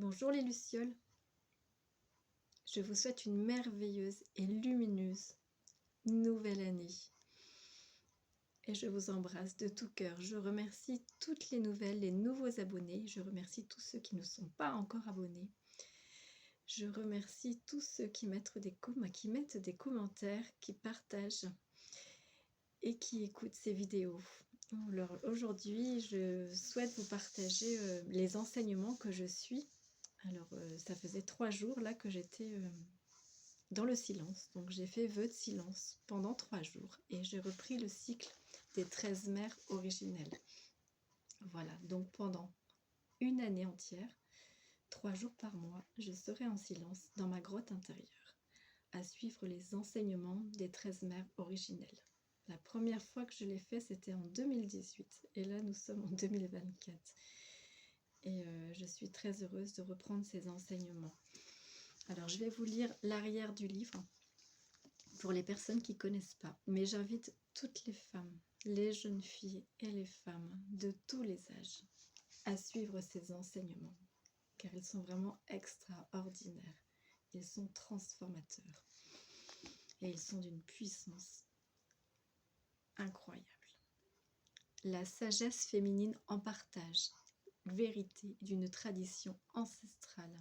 Bonjour les lucioles, je vous souhaite une merveilleuse et lumineuse nouvelle année. Et je vous embrasse de tout cœur. Je remercie toutes les nouvelles, les nouveaux abonnés. Je remercie tous ceux qui ne sont pas encore abonnés. Je remercie tous ceux qui mettent des commentaires, qui partagent et qui écoutent ces vidéos. Alors aujourd'hui, je souhaite vous partager les enseignements que je suis. Alors, ça faisait 3 jours là que j'étais dans le silence. Donc, j'ai fait vœu de silence pendant 3 jours et j'ai repris le cycle des 13 mères originelles. Voilà, donc pendant une année entière, 3 jours par mois, je serai en silence dans ma grotte intérieure à suivre les enseignements des 13 mères originelles. La première fois que je l'ai fait, c'était en 2018 et là, nous sommes en 2024. Et je suis très heureuse de reprendre ces enseignements. Alors, je vais vous lire l'arrière du livre pour les personnes qui ne connaissent pas. Mais j'invite toutes les femmes, les jeunes filles et les femmes de tous les âges à suivre ces enseignements, car ils sont vraiment extraordinaires. Ils sont transformateurs et ils sont d'une puissance incroyable. La sagesse féminine en partage, vérité d'une tradition ancestrale.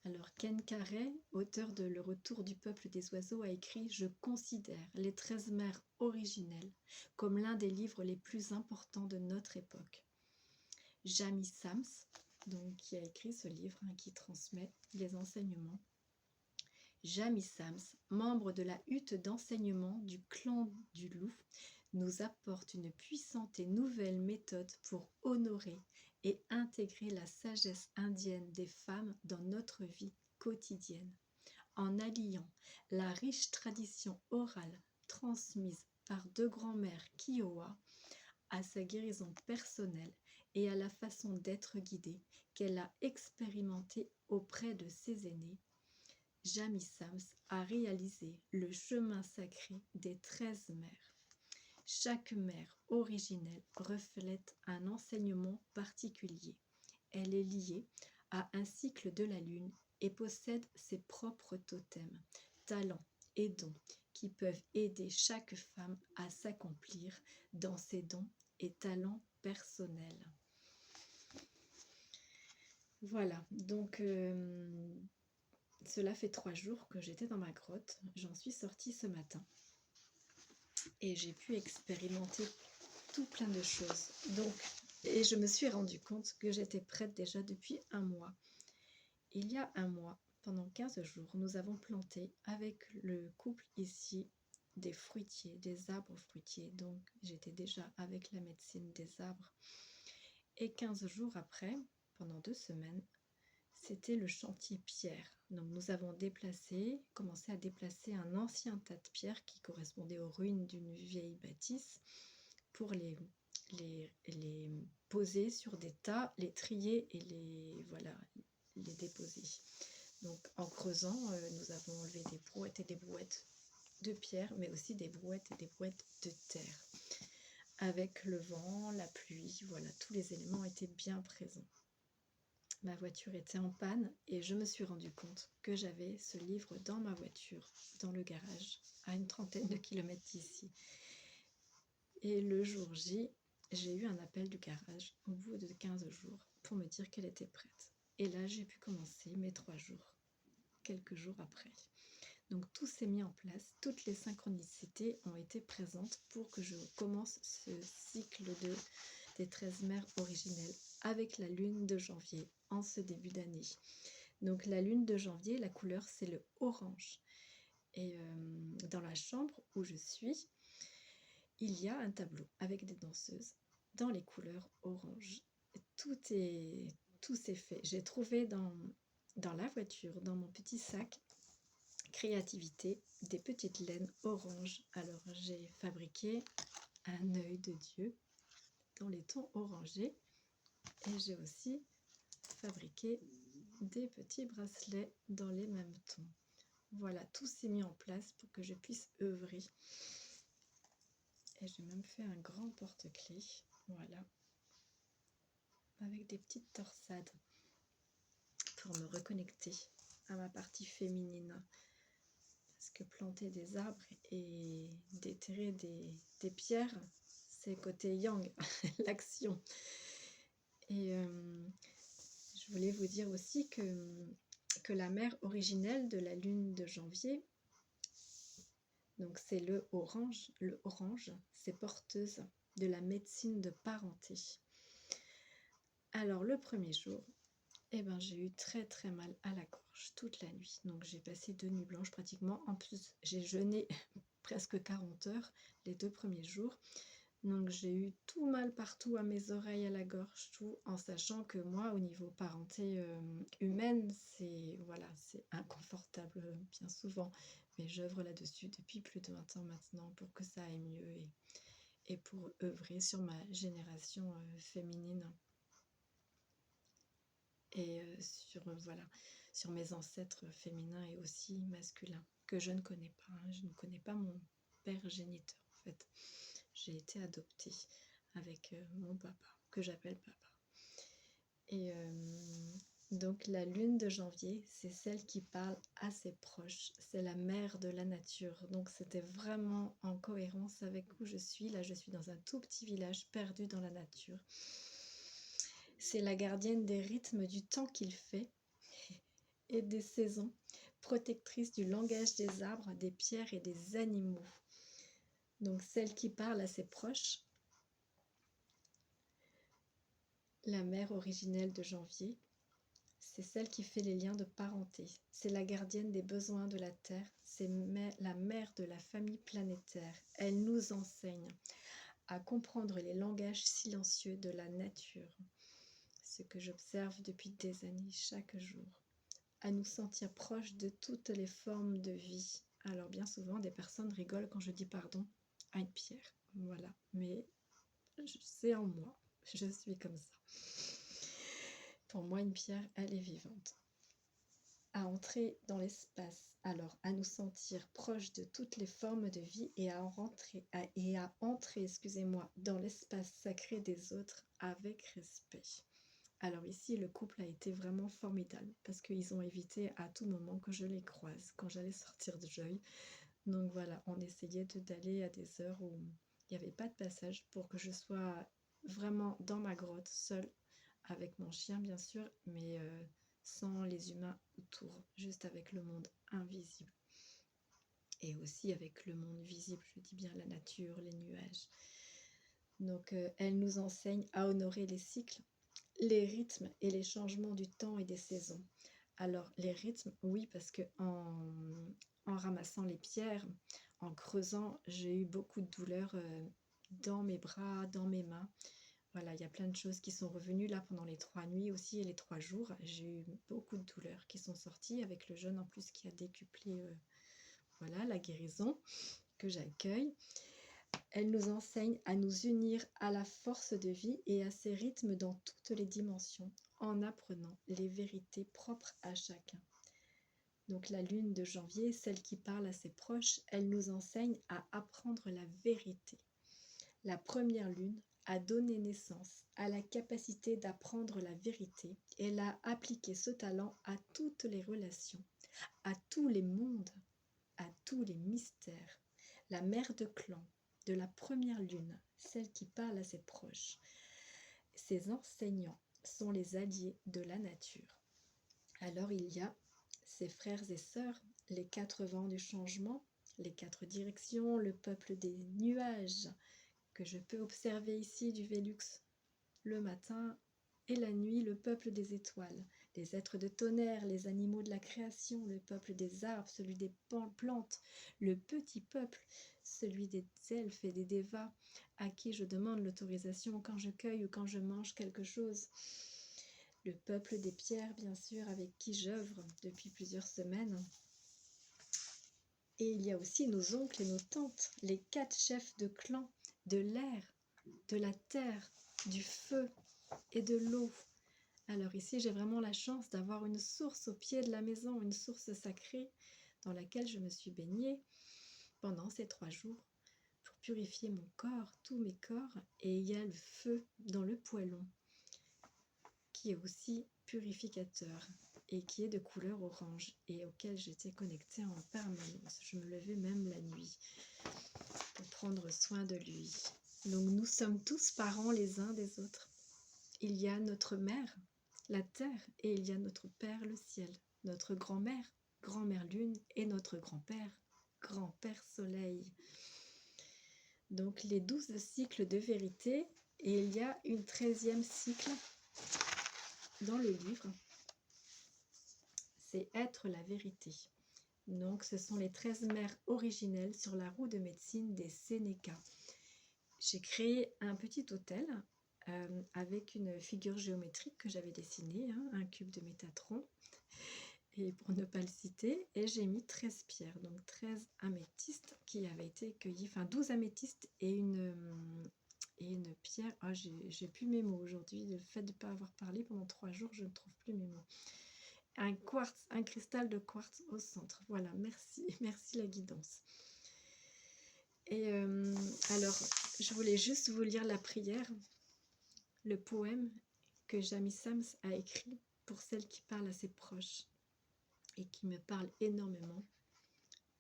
Alors Ken Carey, auteur de Le Retour du peuple des oiseaux, a écrit « Je considère les 13 mères originelles comme l'un des livres les plus importants de notre époque. » Jamie Sams, donc, qui a écrit ce livre, qui transmet les enseignements. Jamie Sams, membre de la hutte d'enseignement du clan du loup, nous apporte une puissante et nouvelle méthode pour honorer et intégrer la sagesse indienne des femmes dans notre vie quotidienne, en alliant la riche tradition orale transmise par 2 grands-mères Kiowa à sa guérison personnelle et à la façon d'être guidée qu'elle a expérimentée auprès de ses aînés. Jamie Sams a réalisé le chemin sacré des 13 mères. Chaque mère originelle reflète un enseignement particulier. Elle est liée à un cycle de la lune et possède ses propres totems, talents et dons qui peuvent aider chaque femme à s'accomplir dans ses dons et talents personnels. Voilà, donc cela fait 3 jours que j'étais dans ma grotte. J'en suis sortie ce matin et j'ai pu expérimenter tout plein de choses. Donc, et je me suis rendu compte que j'étais prête déjà depuis 1 mois. Il y a 1 mois, pendant 15 jours, nous avons planté avec le couple ici des fruitiers, des arbres fruitiers. Donc, j'étais déjà avec la médecine des arbres. Et 15 jours après, pendant 2 semaines, c'était le chantier pierre. Donc, nous avons commencé à déplacer un ancien tas de pierres qui correspondait aux ruines d'une vieille bâtisse pour les poser sur des tas, les trier et les déposer. Donc en creusant, nous avons enlevé des brouettes et des brouettes de pierre, mais aussi des brouettes et des brouettes de terre. Avec le vent, la pluie, voilà, tous les éléments étaient bien présents. Ma voiture était en panne et je me suis rendu compte que j'avais ce livre dans ma voiture, dans le garage, à une 30aine de kilomètres d'ici. Et le jour J, j'ai eu un appel du garage au bout de 15 jours pour me dire qu'elle était prête. Et là, j'ai pu commencer mes 3 jours, quelques jours après. Donc tout s'est mis en place, toutes les synchronicités ont été présentes pour que je commence ce cycle des 13 mères originelles avec la lune de janvier en ce début d'année. Donc la lune de janvier, la couleur c'est le orange. Et dans la chambre où je suis, il y a un tableau avec des danseuses dans les couleurs orange. Tout s'est fait. J'ai trouvé dans la voiture, dans mon petit sac créativité, des petites laines orange. Alors j'ai fabriqué un œil de Dieu dans les tons orangés et j'ai aussi fabriqué des petits bracelets dans les mêmes tons. Voilà, tout s'est mis en place pour que je puisse œuvrer. Et j'ai même fait un grand porte-clés, voilà, avec des petites torsades. pour me reconnecter à ma partie féminine. Parce que planter des arbres et déterrer des pierres, c'est côté yang, l'action. Et je voulais vous dire aussi que la mère originelle de la lune de janvier, donc c'est le orange, c'est porteuse de la médecine de parenté. Alors le premier jour, j'ai eu très très mal à la gorge toute la nuit. Donc j'ai passé 2 nuits blanches pratiquement. En plus, j'ai jeûné presque 40 heures les 2 premiers jours. Donc j'ai eu tout mal partout, à mes oreilles, à la gorge, tout, en sachant que moi, au niveau parenté humaine, c'est inconfortable bien souvent. Mais j'œuvre là-dessus depuis plus de 20 ans maintenant pour que ça aille mieux et pour œuvrer sur ma génération féminine. Et sur mes ancêtres féminins et aussi masculins, que je ne connais pas. Je ne connais pas mon père géniteur, en fait. J'ai été adoptée avec mon papa, que j'appelle papa. Et donc la lune de janvier, c'est celle qui parle à ses proches. C'est la mère de la nature. Donc c'était vraiment en cohérence avec où je suis. Là, je suis dans un tout petit village perdu dans la nature. C'est la gardienne des rythmes du temps qu'il fait et des saisons, protectrice du langage des arbres, des pierres et des animaux. Donc celle qui parle à ses proches, la mère originelle de janvier, c'est celle qui fait les liens de parenté. C'est la gardienne des besoins de la Terre, c'est la mère de la famille planétaire. Elle nous enseigne à comprendre les langages silencieux de la nature, ce que j'observe depuis des années chaque jour, à nous sentir proches de toutes les formes de vie. Alors bien souvent, des personnes rigolent quand je dis pardon à une pierre, voilà, mais c'est en moi, je suis comme ça. Pour moi, une pierre, elle est vivante. À entrer dans l'espace, alors à nous sentir proches de toutes les formes de vie et à entrer, dans l'espace sacré des autres avec respect. Alors ici, le couple a été vraiment formidable parce qu'ils ont évité à tout moment que je les croise quand j'allais sortir de Joy. Donc voilà, on essayait d'aller à des heures où il n'y avait pas de passage pour que je sois vraiment dans ma grotte, seule, avec mon chien bien sûr, mais sans les humains autour, juste avec le monde invisible. Et aussi avec le monde visible, je dis bien la nature, les nuages. Donc elle nous enseigne à honorer les cycles, les rythmes et les changements du temps et des saisons. Alors les rythmes, oui, parce que en ramassant les pierres, en creusant, j'ai eu beaucoup de douleurs dans mes bras, dans mes mains. Voilà, il y a plein de choses qui sont revenues là pendant les 3 nuits aussi et les 3 jours. J'ai eu beaucoup de douleurs qui sont sorties avec le jeûne en plus qui a décuplé la guérison que j'accueille. Elle nous enseigne à nous unir à la force de vie et à ses rythmes dans toutes les dimensions, en apprenant les vérités propres à chacun. Donc la lune de janvier, celle qui parle à ses proches, elle nous enseigne à apprendre la vérité. La première lune a donné naissance à la capacité d'apprendre la vérité. Elle a appliqué ce talent à toutes les relations, à tous les mondes, à tous les mystères. La mère de clan de la première lune, celle qui parle à ses proches. Ses enseignants sont les alliés de la nature. Alors il y a ses frères et sœurs, les 4 vents du changement, les 4 directions, le peuple des nuages, que je peux observer ici du Vélux le matin et la nuit, le peuple des étoiles, les êtres de tonnerre, les animaux de la création, le peuple des arbres, celui des plantes, le petit peuple, celui des elfes et des dévas, à qui je demande l'autorisation quand je cueille ou quand je mange quelque chose. Le peuple des pierres, bien sûr, avec qui j'œuvre depuis plusieurs semaines. Et il y a aussi nos oncles et nos tantes, les 4 chefs de clan, de l'air, de la terre, du feu et de l'eau. Alors ici, j'ai vraiment la chance d'avoir une source au pied de la maison, une source sacrée dans laquelle je me suis baignée pendant ces 3 jours pour purifier mon corps, tous mes corps. Et il y a le feu dans le poêlon qui est aussi purificateur. et qui est de couleur orange et auquel j'étais connectée en permanence. Je me levais même la nuit pour prendre soin de lui. Donc nous sommes tous parents les uns des autres. Il y a notre mère, la terre, et il y a notre père, le ciel, notre grand-mère, grand-mère lune, et notre grand-père, grand-père soleil. Donc les 12 cycles de vérité, et il y a une 13e cycle dans le livre, c'est être la vérité. Donc ce sont les 13 mères originelles sur la roue de médecine des Sénéca. J'ai créé un petit hôtel avec une figure géométrique que j'avais dessinée, hein, un cube de Métatron, et pour ne pas le citer, et j'ai mis 13 pierres, donc 13 améthystes qui avaient été cueillis, enfin 12 améthystes et une pierre. Oh, j'ai plus mes mots aujourd'hui, le fait de ne pas avoir parlé pendant 3 jours, je ne trouve plus mes mots. Un quartz, un cristal de quartz au centre. Voilà, merci, merci la guidance. Et alors, je voulais juste vous lire la prière, le poème que Jamie Sams a écrit pour celle qui parle à ses proches et qui me parle énormément.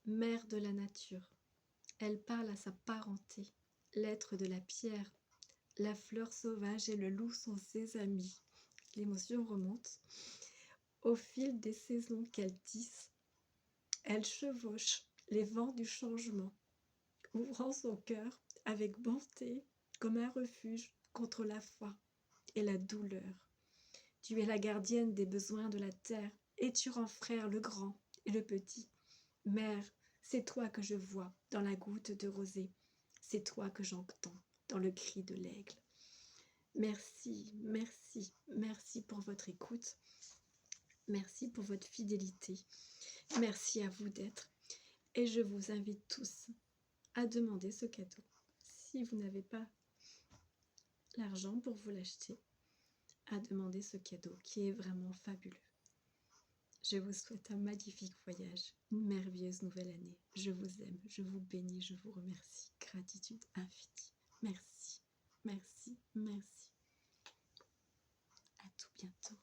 Mère de la nature, elle parle à sa parenté, l'être de la pierre, la fleur sauvage et le loup sont ses amis. L'émotion remonte. Au fil des saisons qu'elle tisse, elle chevauche les vents du changement, ouvrant son cœur avec bonté comme un refuge contre la faim et la douleur. Tu es la gardienne des besoins de la terre et tu rends frère le grand et le petit. Mère, c'est toi que je vois dans la goutte de rosée, c'est toi que j'entends dans le cri de l'aigle. Merci, merci, merci pour votre écoute, merci pour votre fidélité, merci à vous d'être, et je vous invite tous à demander ce cadeau. Si vous n'avez pas l'argent pour vous l'acheter, à demander ce cadeau qui est vraiment fabuleux. Je vous souhaite un magnifique voyage, une merveilleuse nouvelle année. Je vous aime, je vous bénis, je vous remercie. Gratitude infinie. Merci, merci, merci. À tout bientôt.